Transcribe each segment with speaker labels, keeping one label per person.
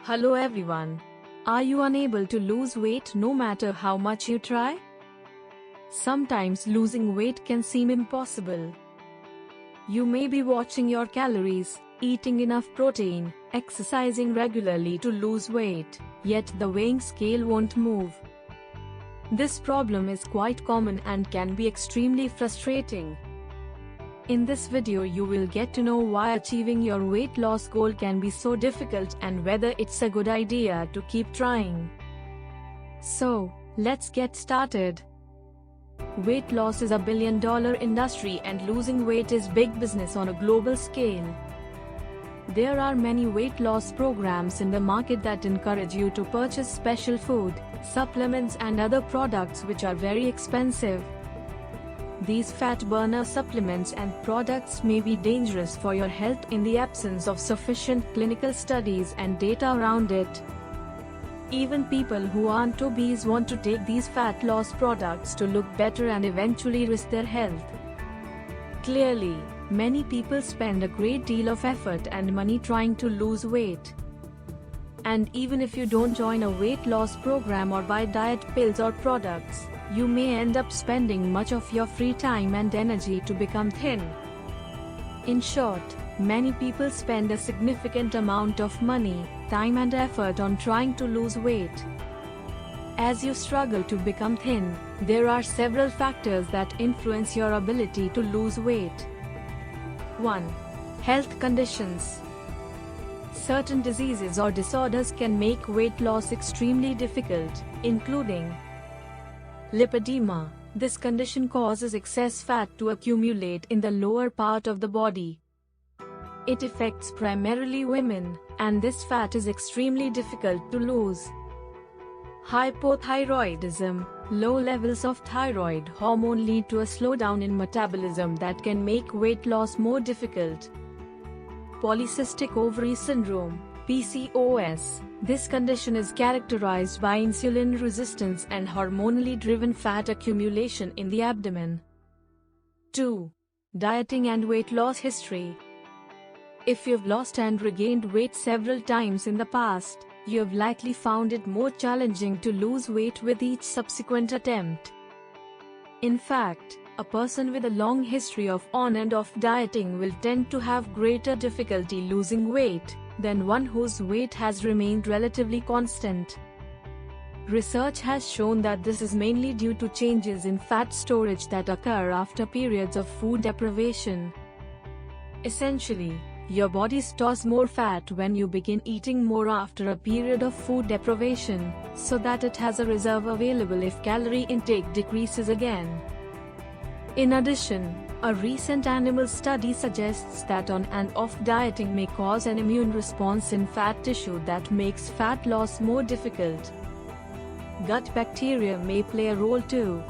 Speaker 1: Hello everyone. Are you unable to lose weight no matter how much you try? Sometimes losing weight can seem impossible. You may be watching your calories, eating enough protein, exercising regularly to lose weight, yet the weighing scale won't move. This problem is quite common and can be extremely frustrating. In this video you will get to know why achieving your weight loss goal can be so difficult and whether it's a good idea to keep trying. So, let's get started. Weight loss is a billion-dollar industry and losing weight is big business on a global scale. There are many weight loss programs in the market that encourage you to purchase special food, supplements and other products which are very expensive. These fat burner supplements and products may be dangerous for your health in the absence of sufficient clinical studies and data around it. Even people who aren't obese want to take these fat loss products to look better and eventually risk their health. Clearly, many people spend a great deal of effort and money trying to lose weight. And even if you don't join a weight loss program or buy diet pills or products, you may end up spending much of your free time and energy to become thin. In short, many people spend a significant amount of money, time and effort on trying to lose weight. As you struggle to become thin, there are several factors that influence your ability to lose weight. 1. Health conditions. Certain diseases or disorders can make weight loss extremely difficult, including lipedema. This condition causes excess fat to accumulate in the lower part of the body. It affects primarily women, and this fat is extremely difficult to lose. Hypothyroidism. Low levels of thyroid hormone lead to a slowdown in metabolism that can make weight loss more difficult. Polycystic ovary syndrome, PCOS. This condition is characterized by insulin resistance and hormonally driven fat accumulation in the abdomen. 2. Dieting and weight loss history. If you've lost and regained weight several times in the past, you have likely found it more challenging to lose weight with each subsequent attempt. In fact, a person with a long history of on and off dieting will tend to have greater difficulty losing weight than one whose weight has remained relatively constant. Research has shown that this is mainly due to changes in fat storage that occur after periods of food deprivation. Essentially, your body stores more fat when you begin eating more after a period of food deprivation, so that it has a reserve available if calorie intake decreases again. In addition, a recent animal study suggests that on and off dieting may cause an immune response in fat tissue that makes fat loss more difficult. Gut bacteria may play a role too.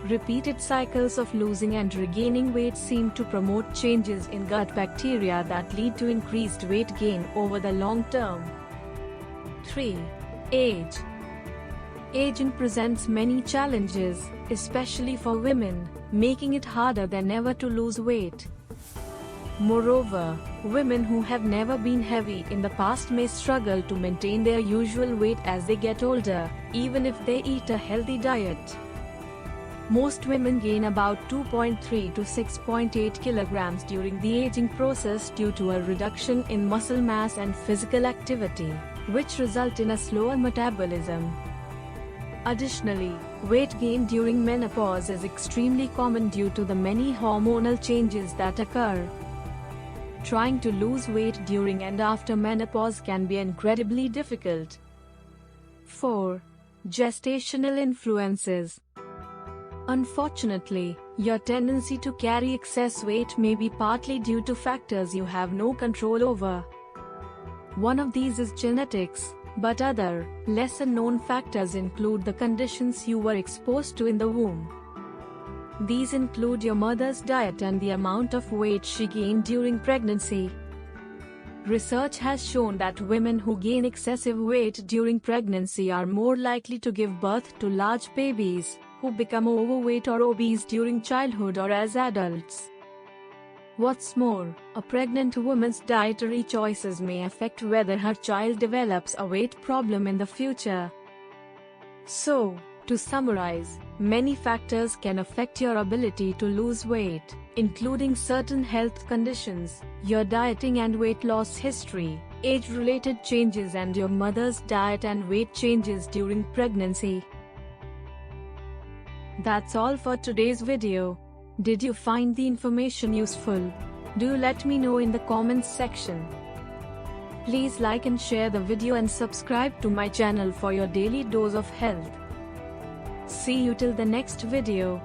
Speaker 1: Repeated cycles of losing and regaining weight seem to promote changes in gut bacteria that lead to increased weight gain over the long term. 3. Age. Aging presents many challenges, especially for women, making it harder than ever to lose weight. Moreover, women who have never been heavy in the past may struggle to maintain their usual weight as they get older, even if they eat a healthy diet. Most women gain about 2.3 to 6.8 kilograms during the aging process due to a reduction in muscle mass and physical activity, which result in a slower metabolism. Additionally, weight gain during menopause is extremely common due to the many hormonal changes that occur. Trying to lose weight during and after menopause can be incredibly difficult. 4. Gestational influences. Unfortunately, your tendency to carry excess weight may be partly due to factors you have no control over. One of these is genetics, but other, lesser-known factors include the conditions you were exposed to in the womb. These include your mother's diet and the amount of weight she gained during pregnancy. Research has shown that women who gain excessive weight during pregnancy are more likely to give birth to large babies, who become overweight or obese during childhood or as adults. What's more, a pregnant woman's dietary choices may affect whether her child develops a weight problem in the future. So, to summarize, many factors can affect your ability to lose weight, including certain health conditions, your dieting and weight loss history, age-related changes, and your mother's diet and weight changes during pregnancy. That's all for today's video. Did you find the information useful? Do let me know in the comments section. Please like and share the video and subscribe to my channel for your daily dose of health. See you till the next video.